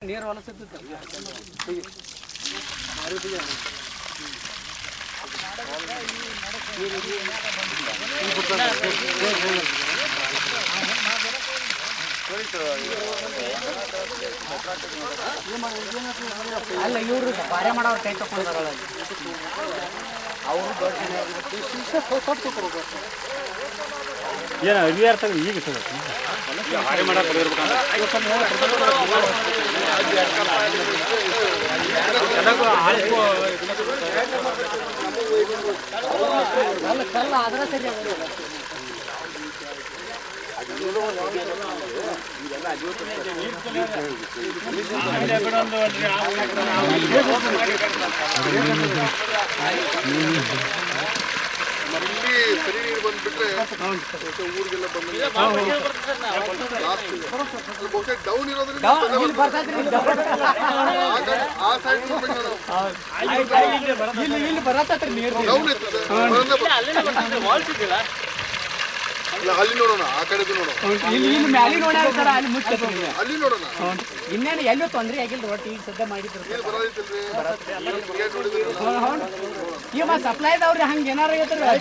ನೀರು ಹೊಲಸಿರ್ತೈತೆ ಅಲ್ಲ ಇವ್ರು ಬಾರೆ ಮಾಡೋರು ಕೈ ತಗೊಂಡ್ರ ಅವರು ದೊಡ್ಡ ಏನು ಅರಿವಿ ಅರ್ಥ ಈಗ ಬಾರೆ ಮಾಡಕ್ಕೆ ಕಲ್ಲ ಆದ್ರೆ ಸರಿ ಸರಿ ನೀರು ಬಂದ್ಬಿಟ್ರೆ ಊರಿಗೆಲ್ಲ ಬಂದ ಬಹುಶಃ ಡೌನ್ ಇರೋದ್ರಿಂದ ಆ ಸೈಡ್ ಇಲ್ಲಿ ಬರತ್ತೈತ್ರಿ ನೀರು ಡೌನ್ ಇರ್ತದೆ ಅಲ್ಲಿ ನೋಡೋಣ ಆ ಕಡೆದು ನೋಡೋಣ ಇಲ್ಲಿ ಮ್ಯಾಲಿ ನೋಡ್ಯಾರ ಸರ್ ಅಲ್ಲಿ ಮುಚ್ಚ ಅಲ್ಲಿ ನೋಡೋಣ ಇನ್ನೇನು ಎಲ್ಲೂ ತೊಂದ್ರೆ ಆಗಿಲ್ಲ ಒಟ್ಟು ಈಗ ಸದ್ಯ ಮಾಡಿದ್ರು ಈಗ ಸಪ್ಲೈದವ್ರಿ ಹಂಗೆ ಏನಾರ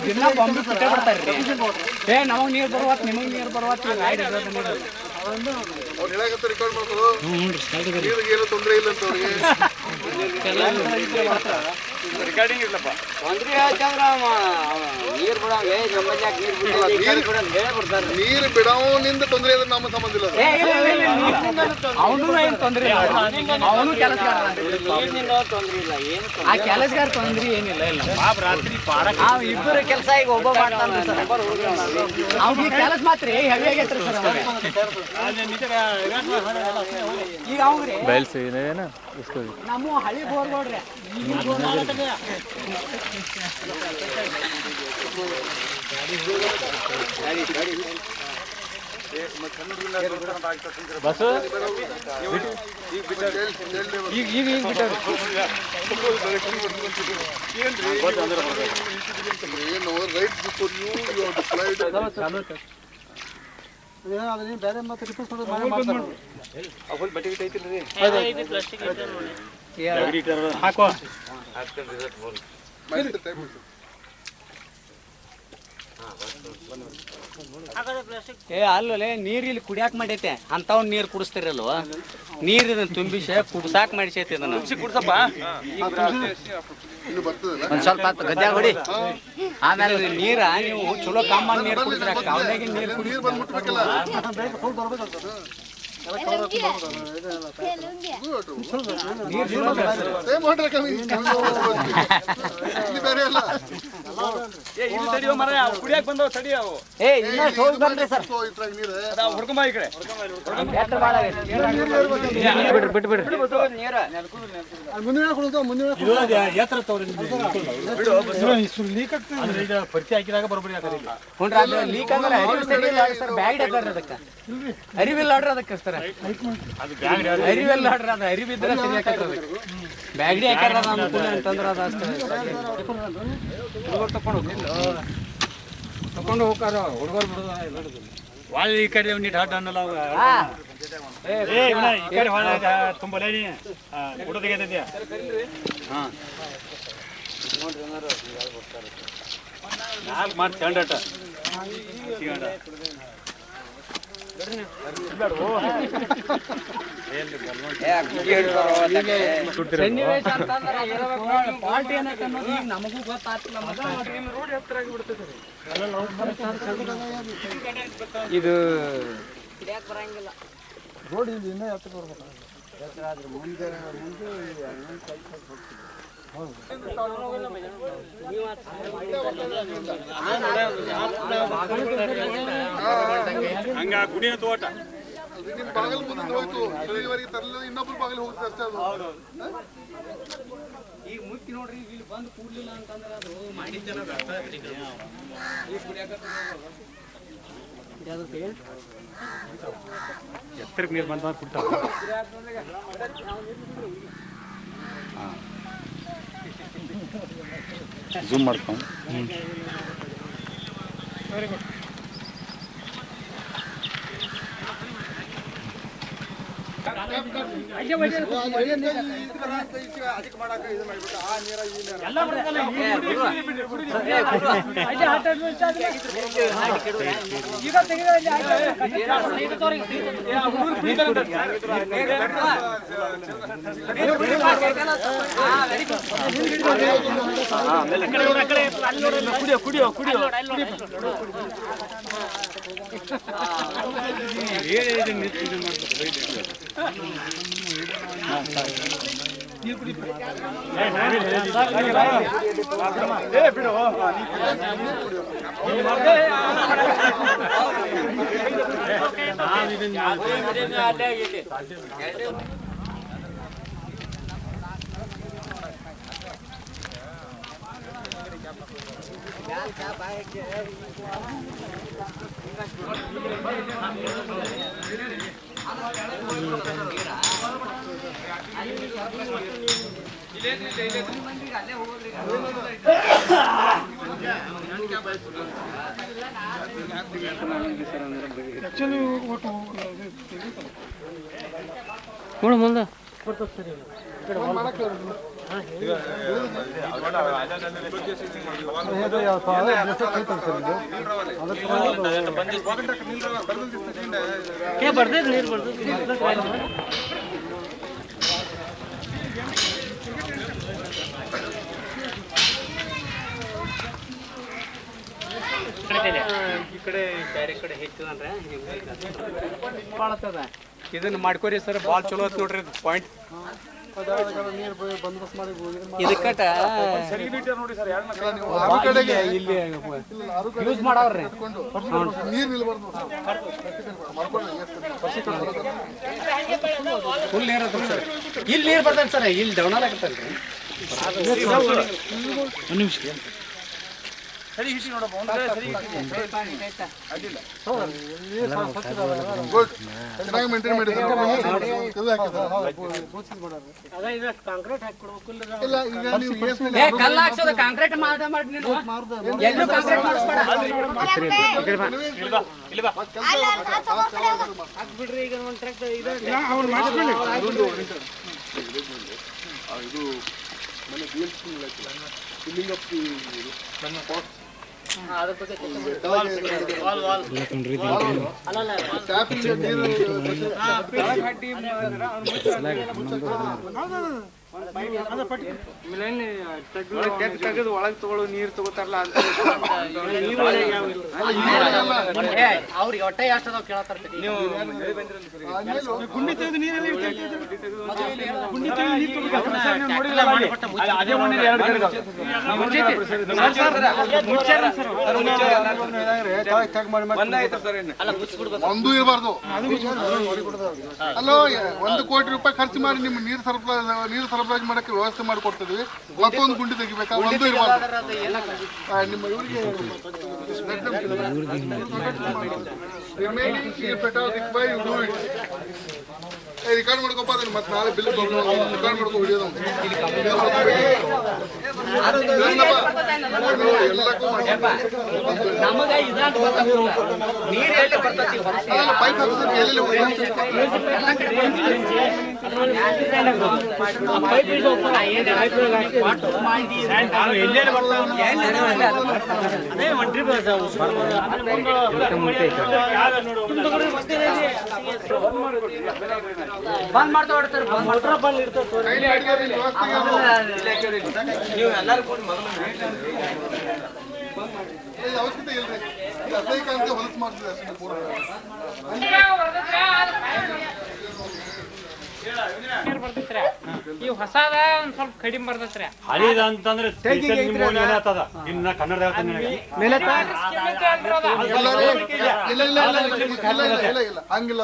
ದಿನ ಬಾಂಬೆ ಬಿಟ್ಟೇ ಬಿಡ್ತಾರ್ರಿ ಏ ನಮಗೆ ನೀರು ಬರುವತ್ ನಿಮಗೆ ನೀರು ಬರುವತ್ ಈಗ ಗಾಡಿ ಅವ್ರು ಹೇಳಕತ್ತ ರೆಕಾರ್ಡ್ ಮಾಡ್ತಾರೆ ನೀರಿಗೆ ಏನೂ ತೊಂದರೆ ಇಲ್ಲ ಅಂತ ಅವ್ರಿಗೆ ರಿಕಾರ್ಡಿಂಗ್ ಇಲ್ಲಪ್ಪ ನೀರು ಬಿಡೋನಿಂದ ತೊಂದರೆ ಇದ್ರೆ ನಮ್ಮ ಸಂಬಂಧ ಇಲ್ಲ ಅವನು ಏನು ತೊಂದರೆ ಇಲ್ಲ ಅವನು ಕೆಲಸಗಾರ ಆ ಕೆಲಸಗಾರ ತೊಂದ್ರೆ ಏನಿಲ್ಲ ಇಲ್ಲ ರಾತ್ರಿ ಇಬ್ಬರು ಕೆಲಸ ಈಗ ಒಬ್ಬ ಮಾಡ್ತಾನೆ ಸರ್ ಅವ್ನಿಗೆ ಕೆಲಸ ಮಾತ್ರ ಹೆವಿ ಆಗೈತ್ರಿ ಸರ್ ಈಗ ಅವ್ರಿ ನಮ್ಮ ಹಳಿ ಬೋರ್ಗಳ್ರಿ ಬಸ್ ಈಗ ಈಗ ಈಗ ಬಿಟ್ಟವ್ರಿ ಏನು ರೈಟ್ ಬಿಫೋರ್ ಯು ಡಿಪ್ಲೈಡ್ ಬೇರೆ ಮತ್ತೆ ರಿಪೇರ್ ಬಟ್ಟೆ ಗಿಟ್ಟ ಐತಿಲ್ರಿ ಹಾಕೋ ಏ ಅಲ್ಲೇ ನೀರು ಇಲ್ಲಿ ಕುಡಿಯಾಕ ಮಾಡೈತೆ ಅಂತವ್ ನೀರು ಕುಡಿಸ್ತಿರಲ್ವ ನೀರು ಇದನ್ನ ತುಂಬಿಸಿ ಕುಡ್ಸಾಕ್ ಮಾಡಿಸೈತೆ ಇದನ್ನ ಕುಡ್ಸಪ್ಪ ಒಂದ್ ಸ್ವಲ್ಪ ಗದ್ದೆ ಹೊಡಿ ಆಮೇಲೆ ನೀರ ನೀವು ಚಲೋ ಕಮ್ಮ ನೀರು ಕುಡಿಸ್ರ ಕಾವಲಿಗೆ ನೀರು ಬಂದ್ಬಿಟ್ಬೇಕಲ್ಲ ಕುಡಿಯಾಕ ಬಂದವ ತಡಿ ಅವು ಹುಡ್ಕೊಂಬ ಈ ಕಡೆ ಬಿಟ್ಟು ಬಿಡ್ರಿ ಪರಿಚಯ ಹಾಕಿದಾಗ ಬರೋಬ್ಬರಿ ಆಗ್ತದೆ ಲೀಕ್ ಅಂದ್ರೆ ಬ್ಯಾಗ್ ಹಾಕ್ರಿ ಅದಕ್ಕೆ ಅರಿವಿಲ್ಲ ಆಡ್ರಿ ಅದಕ್ಕೆ ಸರ್ ಅರಿವಿಲ್ಲ ಆಡ್ರಿ ಅದು ಅರಿವಿದ್ರೆ ಸರಿ ಹಾಕತ್ತ ಅದಕ್ಕೆ ಬ್ಯಾಗ್ಡಿ ಹಾಕ್ಯಾರ ಅನುಕೂಲ ಅಂತಂದ್ರೆ ಅದು ಅಷ್ಟೇ ಹುಡುಗರು ತಕೊಂಡು ಹೋಗ್ತಾರ ಹುಡುಗರು ಬಿಡೋದು ವಾಲ್ ಈ ಕಡೆ ನೀಟ್ ಹಾಟ್ ಅನ್ನಲ್ಲ ಈ ಕಡೆ ಹೊಳ ತುಂಬ ಲೈನಿ ಫೋಟೋ ತೆಗೆದಿದ್ಯಾ ಹಾಂ ನಾಲ್ಕು ಮಾಡಿ ಸ್ಟ್ಯಾಂಡರ್ಡ್ ಸನ್ನಿವೇಶ ಅಂತಂದ್ರೆ ಪಾರ್ಟಿ ಏನಕ್ಕೆ ಅನ್ನೋದು ಈಗ ನಮಗೂ ಗೊತ್ತಾಗ್ತಿಲ್ಲ ಇದು ಬರಂಗಿಲ್ಲ ರೋಡ್ ಇಲ್ಲಿ ಇನ್ನೂ ಎತ್ತಕ್ಕೆ ಬರ್ಬೇಕು ಮುಂದೆ ಹಂಗ ಗುಡಿನ ತೋಟ ನಿಮ್ಮ ಬಾಗಿಲು ಮುಂದೆ ಹೋಯ್ತು ಇಲ್ಲಿವರೆಗೆ ತರಲಿಲ್ಲ ಇನ್ನೊಬ್ರು ಬಾಗಿಲು ಹೋಗುತ್ತೆ ಅಷ್ಟೇ ಅದು ಈಗ ಮುಚ್ಚಿ ನೋಡ್ರಿ ಇಲ್ಲಿ ಬಂದು ಕೂಡ್ಲಿಲ್ಲ ಅಂತಂದ್ರೆ ಅದು ಮಾಡಿದ್ದೆಲ್ಲ ಎತ್ತರಕ್ಕೆ ನೀರು ಬಂದ ಕುಡ್ತಾವ ಝೂಮ್ ಮಾಡ್ಕೊಂಡು ವೆರಿ ಗುಡ್ ಕುಡಿಯೋ ಕುಡಿಯೋ ಮುಂದೆ ಬರ್ತೈತಿ ನೀರು ಬರ್ತೈತಿ. ಈ ಕಡೆ ಬೇರೆ ಕಡೆ ಹೆಚ್ಚಿದ್ರೆ ಇದನ್ನ ಮಾಡ್ಕೋರಿ ಸರ್. ಬಾಲ್ ಚಲೋ ಆತ್ ನೋಡ್ರಿ ಪಾಯಿಂಟ್. ಇದಕ್ಕಟ ಇಲ್ಲಿ ಯೂಸ್ ಮಾಡವ್ರಿ ಫುಲ್ ನೀರ್ ಅದ ಸರ್. ಇಲ್ಲಿ ನೀರ್ ಬರ್ತೈತಿ ಸರ್. ಇಲ್ಲಿ ಡೌನ್ ಆಗತ್ತಲ್ರಿ. ಒಂದು ನಿಮಿಷ ಸರಿ ಹಿಸಿ ನೋಡಪ್ಪ. ಚೆನ್ನಾಗಿ ಮೇಂಟೈನ್ ಮಾಡಿದ್ರೆ ಕಲ್ಲ ಹಾಕ್ಸೋದ ಕಾಂಕ್ರೀಟ್ ಮಾಡಿ ಎಲ್ಲೂ ಕಾಂಕ್ರೀಟ್ ಮಾಡಿಸ್ಬೇಡ. ಹಾಕ್ಬಿಡ್ರಿ ಈಗ ಒಂದು ಟ್ರ್ಯಾಕ್ ಇದು ಮನೆ ಫಿಲ್ಲಿಂಗ್ ಅಪ್ ಅದ್ರ ಬಗ್ಗೆ ತೆಗೆದು ಒಳಗೆ ತಗೊಳ್ಳೋ ನೀರು ತಗೋತಾರಲ್ಲ ಅವ್ರಿಗೆ ಹೊಟ್ಟೆ ಅಷ್ಟದ ಕೇಳತ್ತಾರ. ಗುಂಡಿ ತೆಗೆದು ನೀರಲ್ಲಿ ಒಂದು ಇರಬಾರ್ದು. ಅಲ್ಲ 1 ಕೋಟಿ ರೂಪಾಯಿ ಖರ್ಚು ಮಾಡಿ ನಿಮ್ಮ ನೀರು ಸರಬರಾಜು ಮಾಡಕ್ಕೆ ವ್ಯವಸ್ಥೆ ಮಾಡಿಕೊಡ್ತಿದ್ವಿ. ಮತ್ತೊಂದು ಗುಂಡಿ ತೆಗಿಬೇಕಾ? ಒಂದು ಇರಬಾರ್ದು. ನಿಮ್ಮ ಇವರಿಗೆ ರಿಕಾರ್ಡ್ ಮಾಡ್ಕೊಪ್ಪ. ಅದನ್ನ ಮತ್ತೆ ನಾಳೆ ಬಿಲ್ ರಿಕಾರ್ಡ್ ಮಾಡ್ಕೊ ಹಿಡಿಯೋದು ಎಲ್ಲಕ್ಕೂ ನಮಗ ಇದ್ರಾಗ ನೀರ್ ಎಲ್ಲಿ ಬರ್ತೈತಿ ಪೈಪ್ ಹಾಕಿದ್ರೆ ಎಲ್ಲೆಲ್ಲಿ ಬಂದ್ ಮಾಡ್ತಾ ಹೊಡ್ತಾರೆ. ಬಂದ್ ಇರ್ತದೆ. ನೀವು ಎಲ್ಲರೂ ಕೂಡ ಅವಶ್ಯಕತೆ ಇಲ್ರಿ. ಅಸಹ್ಯಕಾಂತಿ ಹೊಲಸು ಮಾಡ್ತಿದೆ ಅಷ್ಟೇ ಪೂರ್ಣ. ಈ ಹೊಸದ ಒಂದ್ ಸ್ವಲ್ಪ ಕಡಿಮೆ ಬರ್ತೈತ್ರಿ. ಹಳಿದ ಅಂತಂದ್ರೆ ಇನ್ನ ಕನ್ನಡ ಹಂಗಿಲ್ಲ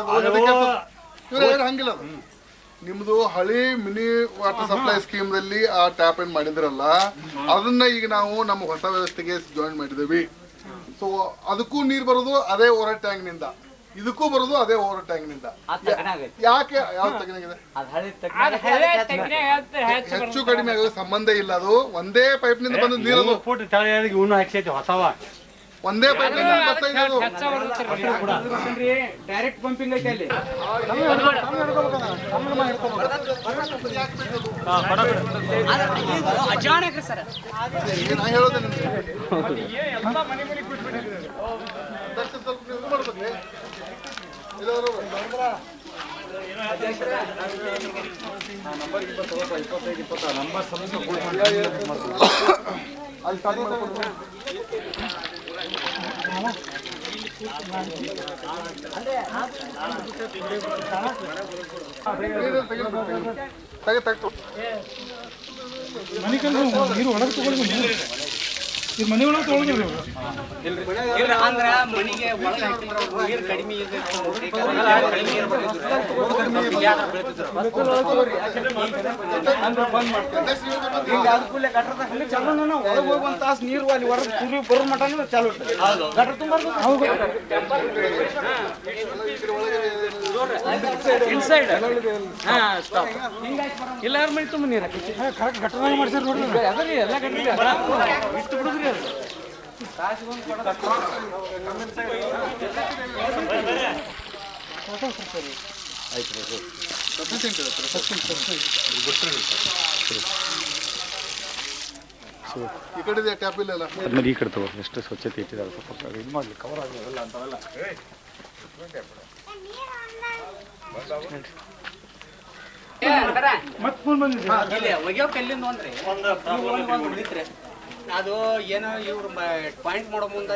ಹಂಗಿಲ್ಲ. ನಿಮ್ದು ಹಳಿ ಮಿನಿ ವಾಟರ್ ಸಪ್ಲೈ ಸ್ಕೀಮ್ ದಲ್ಲಿ ಆ ಟ್ಯಾಪ್ ಏನ್ ಮಾಡಿದ್ರಲ್ಲ, ಅದನ್ನ ಈಗ ನಾವು ನಮ್ಮ ಹೊಸ ವ್ಯವಸ್ಥೆಗೆ ಜಾಯಿನ್ ಮಾಡಿದೇವಿ. ಸೊ ಅದಕ್ಕೂ ನೀರ್ ಬರೋದು ಅದೇ ಓವರ್ ಟ್ಯಾಂಕ್ ನಿಂದ, ಇದಕ್ಕೂ ಬರೋದು ಅದೇ ಓವರ್ ಟ್ಯಾಂಕ್ ನಿಂದ. ಯಾಕೆ ಯಾವ್ದು ತಗನಾಗಿದೆ? ಹೆಚ್ಚು ಕಡಿಮೆ ಆಗೋದು ಸಂಬಂಧ ಇಲ್ಲ. ಅದು ಒಂದೇ ಪೈಪ್ ನಿಂದ ಬಂದ ನೀರು ಹೊಸವ ಒಂದೇ ಪೈಪ್ ಡೈರೆಕ್ಟ್ ಪಂಪಿಂಗ್ ಐತೆ ಅಲ್ಲಿ ಅಚಾನಕ್ರಿ ಸರ್ ನಾ ಹೇಳೋದೇ ನಿಮ್ಗೆ ಸ್ವಲ್ಪ ಇದು ಮಾಡ್ಬೇಕ್ರಿ ಅಲ್ಲಿ ಸ್ಟಾರ್ಟ್ ಮಾಡ್ಕೊಂಡು ನೀರು ಒಳಗೆ ತಗೊಳ್ಳಿ ಇದು ಮನೆ ಒಳಗೆ ತೊಗೊಳ್ರಿ ಅಂದ್ರ ಮನಿಗೆ ಒಳಗೆ ನೀರು ಕಡಿಮೆ ಒಳಗೆ ಹೋಗಿ ಒಂದು ತಾಸು ನೀರು ಅಲ್ಲಿ ಹೊರಗೆ ಕುಡಿ ಬರೋ ಮಟ ಚಾಲು ಗಟ್ರ ತುಂಬ ಇನ್ಸೈಡ್ ಇಲ್ಲ ಮನೆ ತುಂಬ ನೀರು ಕರೆಕ್ಟ್ ಘಟನೆ ಮಾಡ್ಸಾರ ನೋಡ್ರಿ ಅದರಿ ಎಲ್ಲ ಗಂಟೆ ಇಷ್ಟು ಬಿಡುದ್ರಿ ಅದು ಈ ಕಡೆ ಟ್ಯಾಪ್ ಇಲ್ಲ ಆದ್ಮೇಲೆ ಈ ಕಡೆ ತಗೋ ಎಷ್ಟು ಸ್ವಚ್ಛತೆ ಇಟ್ಟಿದ್ದಾರೆ ಸ್ವಲ್ಪ ಇದು ಮಾಡಲಿ ಕವರ್ ಆಗಲ್ಲ ಅಂತವೆಲ್ಲ ಮತ್ತೆ ಫೋನ್ ಬಂದಿದೆ ಒಗ್ಯೋ ಕಲ್ಲಿಂದ ಒಂದ್ರಿ ಉಳಿತ್ರಿ ಅದು ಏನೋ ಇವ್ರು ಪಾಯಿಂಟ್ ಮಾಡೋ ಮುಂದೆ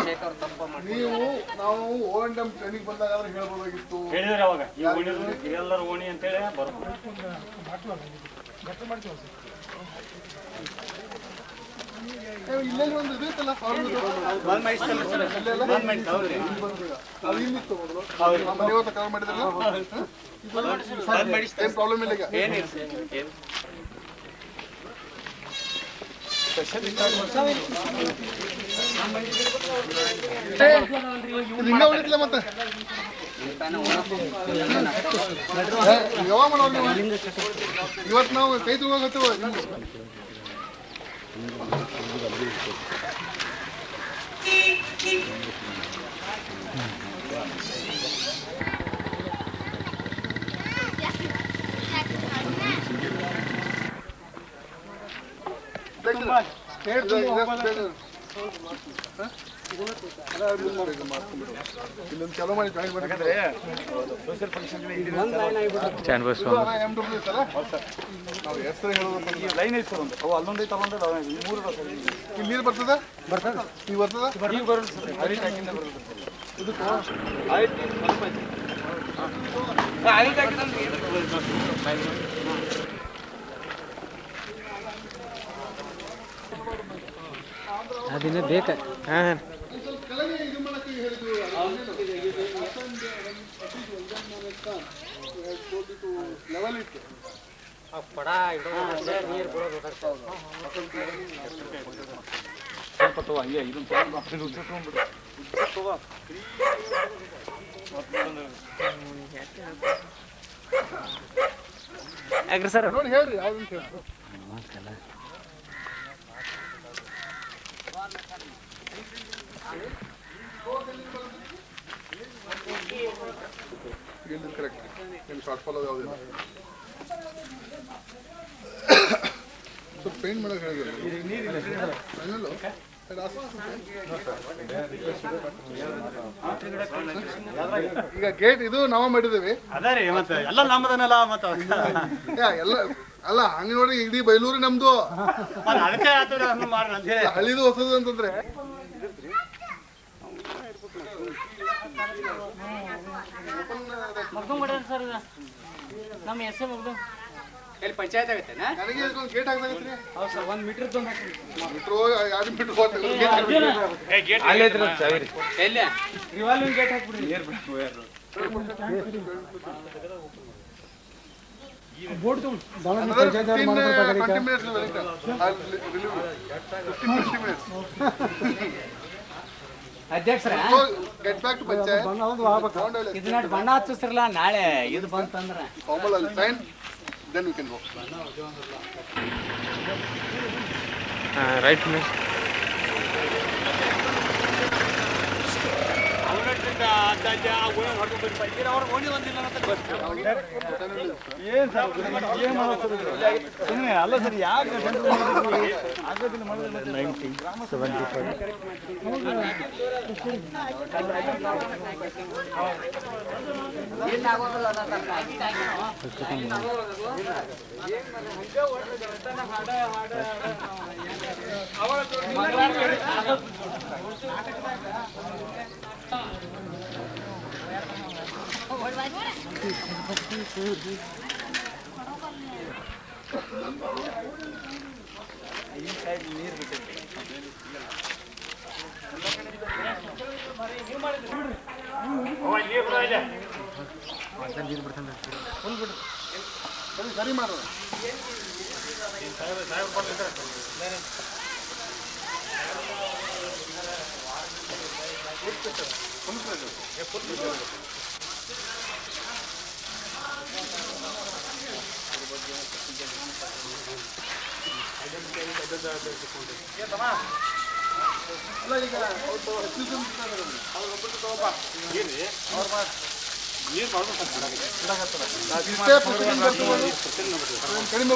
ಶೇಖರ್ ತಪ್ಪ ಮಾಡಿ ನೀವು ನಾವು O&M ಟ್ರೈನಿಂಗ್ ಬಂದಾಗ ಹೇಳ್ಬೋದಾಗಿತ್ತು ಹೇಳಿದ್ರೆ ಅವಾಗ ಈ ಓಣಿ ಎಲ್ಲರ ಓಣಿ ಅಂತೇಳಿ ಬರ್ಬೋದು ಇಲ್ಲೆಲ್ಲಿ ಒಂದು ಇದೈತಲ್ಲ ಬಂದ್ ಮಾಡಿಸ್ತಲ್ಲ ಸರ್ ಬಂದ್ ಮಾಡಿ ಹೌದ್ರಿ ಅದು ಇಲ್ಲಿತ್ತು ಮೊದಲು ಮನೆ ಹೊತ್ತ ಕವರ್ ಮಾಡಿದ್ರಲ್ಲ ಬಂದ್ ಮಾಡಿಸ್ತ ಏನ್ ಪ್ರಾಬ್ಲಮ್ ಇಲ್ಲ ಈಗ ಏನಿಲ್ಲ ಏನು ಹಿಂಗ ಉಳಿತಿಲ್ಲ ಮತ್ತೆ ಯಾವಾಗ ಮಾಡೋರು ನೀವು ಇವತ್ತು ನಾವು ಕೈ ತಗೋಗತ್ತೇವ ಇಲ್ಲೊಂದು ಕೆಲವು ಮಾಡಿ ಜಾಯಿನ್ ಮಾಡಿದ್ರೆ ನಾವು ಹೆಸರು ಹೇಳೋದು ಲೈನ್ ಐತೆ ಸರ್ ಒಂದು ಅವು ಅಲ್ಲೊಂದು ಐತೆ ಅಲ್ಲೊಂದು ಮೂರು ಇಲ್ಲಿ ನೀರು ಬರ್ತದ ಈಗ ಬರ್ತದ ಈಗ ಬರೋದು ಸರ್ ಹರಿ ಟ್ಯಾಂಕಿಂದ ಬರೋದು ಇದಕ್ಕೂ ಅದಿನ ಬೇಕ ಹಾಂ ಕೆಳಗೆ ಇದು ಮಾಡಕ್ಕೆ ಹೇಳಿದ್ರು ಲೆವೆಲ್ ಇತ್ತು ಪಡ ನೀರು ಬಿಡೋದು ಸ್ವಲ್ಪ ತಗೋ ಹಂಗೆ ಇದನ್ನು ತೊಗೊಂಡ್ಬಿಡು ಯಾಕ್ರಿ ಸರ್ ನೋಡಿ ಹೇಳ್ರಿ ಯಾವ್ದಂತ ಹೇಳಿ ಕರೆಕ್ಟ್ ಏನು ಶಾರ್ಟ್ ಫಾಲ್ ಯಾವುದಿಲ್ಲ ಸ್ವಲ್ಪ ಪೇಂಟ್ ಮಾಡೋಕೆ ಹೇಳಿದ್ರು ಈಗ ಗೇಟ್ ಇದು ನಾವು ಮಾಡಿದ್ದೇವೆ ಅದೇ ರೀ ಮತ್ತೆ ಎಲ್ಲ ನಮ್ಮದನ್ನಲ್ಲ ಮತ್ತೆ ಎಲ್ಲ ಅಲ್ಲ ಹಂಗ ನೋಡಿ ಇಡೀ ಬೈಲೂರು ನಮ್ದು ಅದಕ್ಕೆ ಹಳ್ಳಿದು ಹೊಸದು ಅಂತಂದ್ರೆ ಸರ್ ನಮ್ಮ ಹೆಸರು ಮುಗ್ದು ಎಲ್ಲಿ ಪಂಚಾಯತ್ ಆಗೈತೆನಾ ನನಗೆ ಇದಕ್ಕೊಂದು ಗೇಟ್ ಹಾಕ್ದಾಗೈತ್ರಿ ಹೌದು ಸರ್ 1 ಮೀಟರ್ ಮೀಟ್ರು 2 ಮೀಟ್ರ್ ಎಲ್ಲಿ ರಿವಾಲ್ವಿಂಗ್ ಗೇಟ್ ಹಾಕ್ಬಿಡ್ರಿ ಬೋರ್ಡ್ ತಗೊಂಡು 20 minutes ಅಧ್ಯಕ್ಷರ ಗೆಟ್ ಬ್ಯಾಕ್ ಟು ಪಂಚಾಯತ್ ಇದನ್ನ ಬಣ್ಣ ಹಚ್ಚಿಸ್ರಲ್ಲ ನಾಳೆ ಇದು ಬಂತಂದ್ರ ಫಾರ್ಮಲ್ ಅಲ್ಲಿ sign then we can go right ಏನ್ ಸರ್ ಏನ್ ಮಾಡೋದು ಸುಮ್ಮನೆ ಅಲ್ಲ ಸರ್ ಯಾಕೆ ಆಗೋದಿಲ್ಲ ಮಾಡಿದ್ರೆ ಸರಿ ಮಾಡೋಣ. ಅಲ್ಲ ಈಗ ಕಡಿಮೆ